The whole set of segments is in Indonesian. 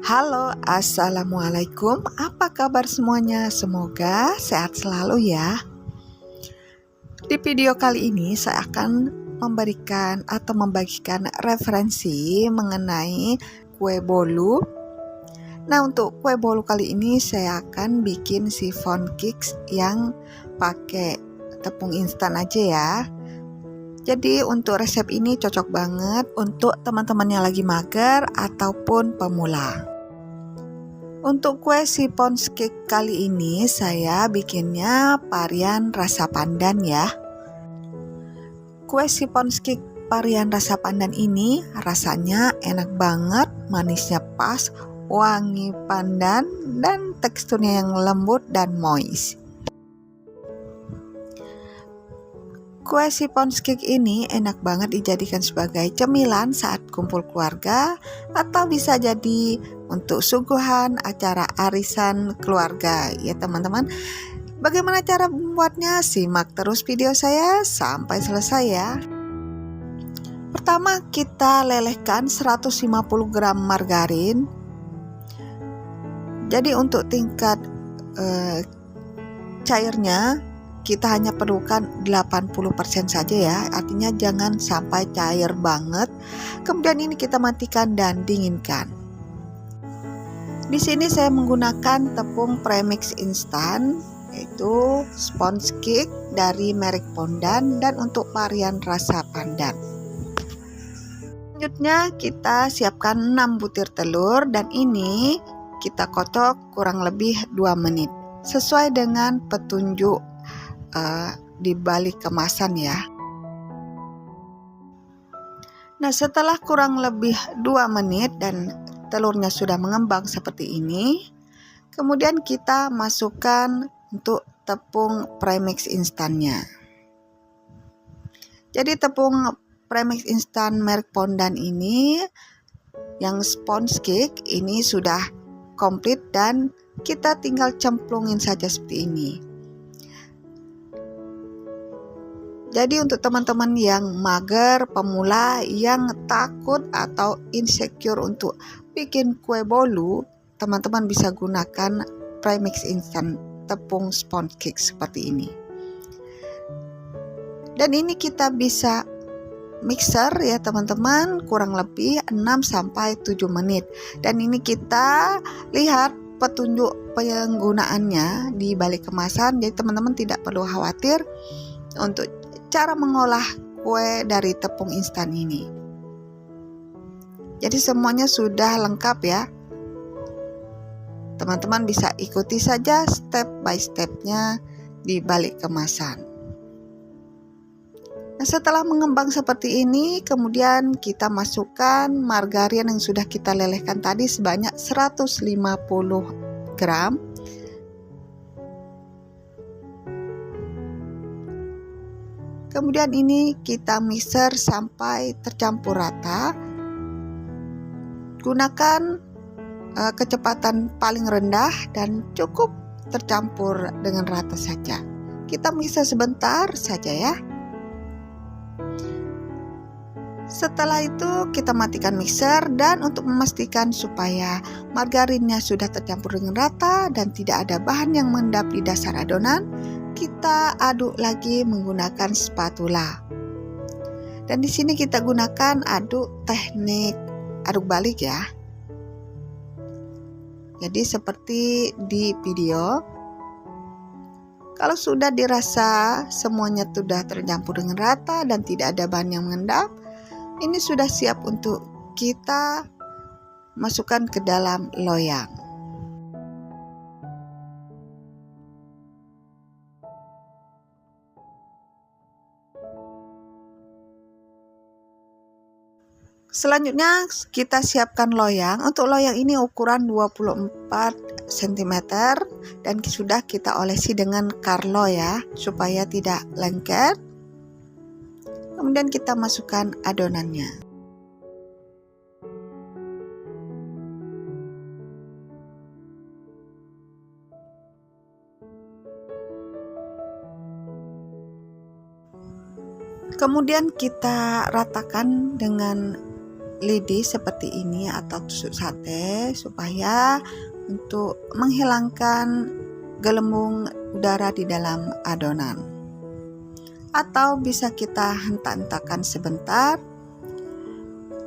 Halo, assalamualaikum. Apa kabar semuanya? Semoga sehat selalu ya. Di video kali ini saya akan memberikan atau membagikan referensi mengenai kue bolu. Nah, untuk kue bolu kali ini saya akan bikin chiffon cakes yang pakai tepung instan aja ya. Jadi untuk resep ini cocok banget untuk teman-teman yang lagi mager ataupun pemula. Untuk kue chiffon cake kali ini saya bikinnya varian rasa pandan ya. Kue chiffon cake varian rasa pandan ini rasanya enak banget, manisnya pas, wangi pandan, dan teksturnya yang lembut dan moist. Kue chiffon cake ini enak banget dijadikan sebagai cemilan saat kumpul keluarga atau bisa jadi untuk suguhan acara arisan keluarga ya teman-teman. Bagaimana cara membuatnya? Simak terus video saya sampai selesai ya. Pertama kita lelehkan 150 gram margarin. Jadi untuk tingkat cairnya kita hanya perlukan 80% saja ya, artinya jangan sampai cair banget. Kemudian ini kita matikan dan dinginkan. Di sini saya menggunakan tepung premix instan, yaitu sponge cake dari merek Pondan dan untuk varian rasa pandan. Selanjutnya kita siapkan 6 butir telur dan ini kita kocok kurang lebih 2 menit sesuai dengan petunjuk di balik kemasan ya. Nah, setelah kurang lebih 2 menit dan telurnya sudah mengembang seperti ini, kemudian kita masukkan untuk tepung premix instannya. Jadi tepung premix instan merek Pondan ini yang sponge cake ini sudah komplit dan kita tinggal cemplungin saja seperti ini. Jadi untuk teman-teman yang mager, pemula, yang takut atau insecure untuk bikin kue bolu, teman-teman bisa gunakan premix instan tepung sponge cake seperti ini. Dan ini kita bisa mixer ya teman-teman, kurang lebih 6-7 menit. Dan ini kita lihat petunjuk penggunaannya di balik kemasan, jadi teman-teman tidak perlu khawatir untuk cara mengolah kue dari tepung instan ini. Jadi semuanya sudah lengkap ya. Teman-teman bisa ikuti saja step by stepnya di balik kemasan. Nah, setelah mengembang seperti ini, kemudian kita masukkan margarin yang sudah kita lelehkan tadi sebanyak 150 gram. Kemudian ini kita mixer sampai tercampur rata. Gunakan kecepatan paling rendah dan cukup tercampur dengan rata saja. Kita mixer sebentar saja ya. Setelah itu kita matikan mixer dan untuk memastikan supaya margarinnya sudah tercampur dengan rata dan tidak ada bahan yang mengendap di dasar adonan, kita aduk lagi menggunakan spatula. Dan di sini kita gunakan teknik aduk balik ya. Jadi seperti di video. Kalau sudah dirasa semuanya sudah tercampur dengan rata dan tidak ada bahan yang mengendap, ini sudah siap untuk kita masukkan ke dalam loyang. Selanjutnya kita siapkan loyang. Untuk loyang ini ukuran 24 cm dan sudah kita olesi dengan Carlo ya, supaya tidak lengket. Kemudian kita masukkan adonannya. Kemudian kita ratakan dengan lidi seperti ini atau tusuk sate supaya untuk menghilangkan gelembung udara di dalam adonan. Atau bisa kita hentak-hentakan sebentar.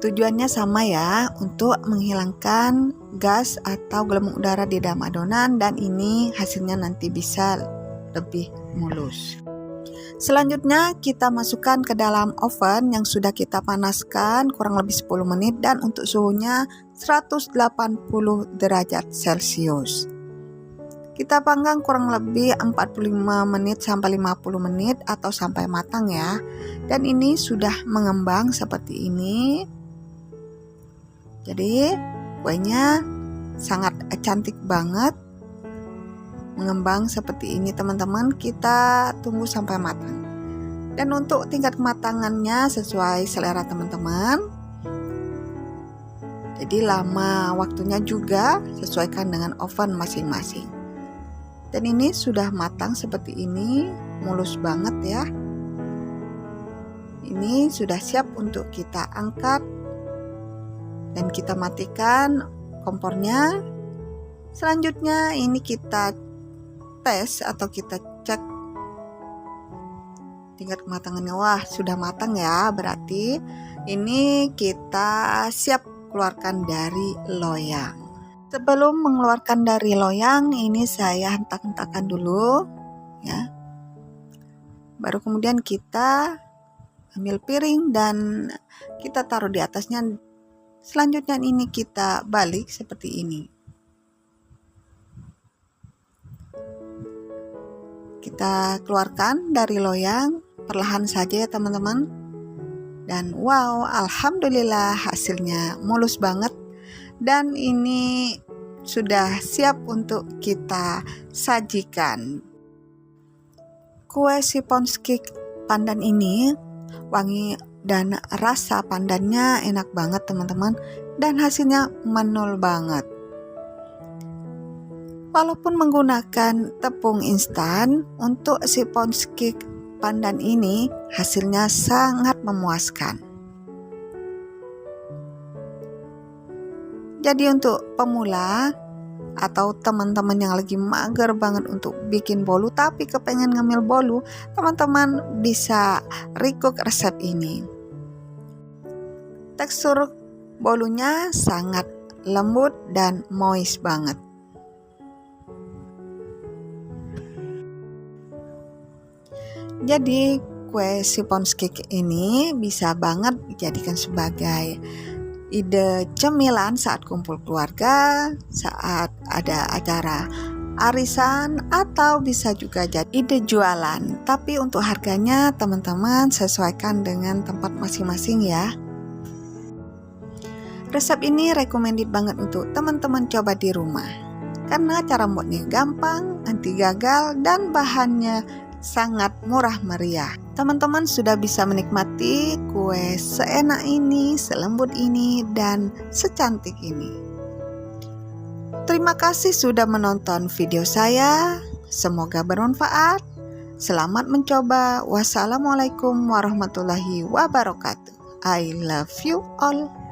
Tujuannya sama ya, untuk menghilangkan gas atau gelembung udara di dalam adonan, dan ini hasilnya nanti bisa lebih mulus. Selanjutnya kita masukkan ke dalam oven yang sudah kita panaskan kurang lebih 10 menit dan untuk suhunya 180 derajat Celcius. Kita panggang kurang lebih 45 menit sampai 50 menit atau sampai matang ya. Dan ini sudah mengembang seperti ini. Jadi kuenya sangat cantik banget, mengembang seperti ini teman-teman. Kita tunggu sampai matang. Dan untuk tingkat kematangannya sesuai selera teman-teman. Jadi lama waktunya juga sesuaikan dengan oven masing-masing. Dan ini sudah matang seperti ini, mulus banget ya. Ini sudah siap untuk kita angkat. Dan kita matikan kompornya. Selanjutnya ini kita tes atau kita cek tingkat kematangannya. Wah, sudah matang ya, berarti ini kita siap keluarkan dari loyang. Sebelum mengeluarkan dari loyang, ini saya hentak-hentakan dulu ya. Baru kemudian kita ambil piring dan kita taruh di atasnya. Selanjutnya ini kita balik seperti ini. Kita keluarkan dari loyang perlahan saja ya teman-teman. Dan wow, alhamdulillah hasilnya mulus banget. Dan ini sudah siap untuk kita sajikan. Kue sipons cake pandan ini wangi dan rasa pandannya enak banget teman-teman, dan hasilnya manul banget. Walaupun menggunakan tepung instan, untuk sipons cake pandan ini hasilnya sangat memuaskan. Jadi untuk pemula atau teman-teman yang lagi mager banget untuk bikin bolu tapi kepengen ngemil bolu, teman-teman bisa recook resep ini. Tekstur bolunya sangat lembut dan moist banget. Jadi kue sipons cake ini bisa banget dijadikan sebagai ide cemilan saat kumpul keluarga, saat ada acara arisan, atau bisa juga jadi ide jualan. Tapi untuk harganya teman-teman sesuaikan dengan tempat masing-masing ya. Resep ini recommended banget untuk teman-teman coba di rumah. Karena cara buatnya gampang, anti gagal, dan bahannya sangat murah meriah. Teman-teman sudah bisa menikmati kue seenak ini, selembut ini, dan secantik ini. Terima kasih sudah menonton video saya. Semoga bermanfaat. Selamat mencoba. Wassalamualaikum warahmatullahi wabarakatuh. I love you all.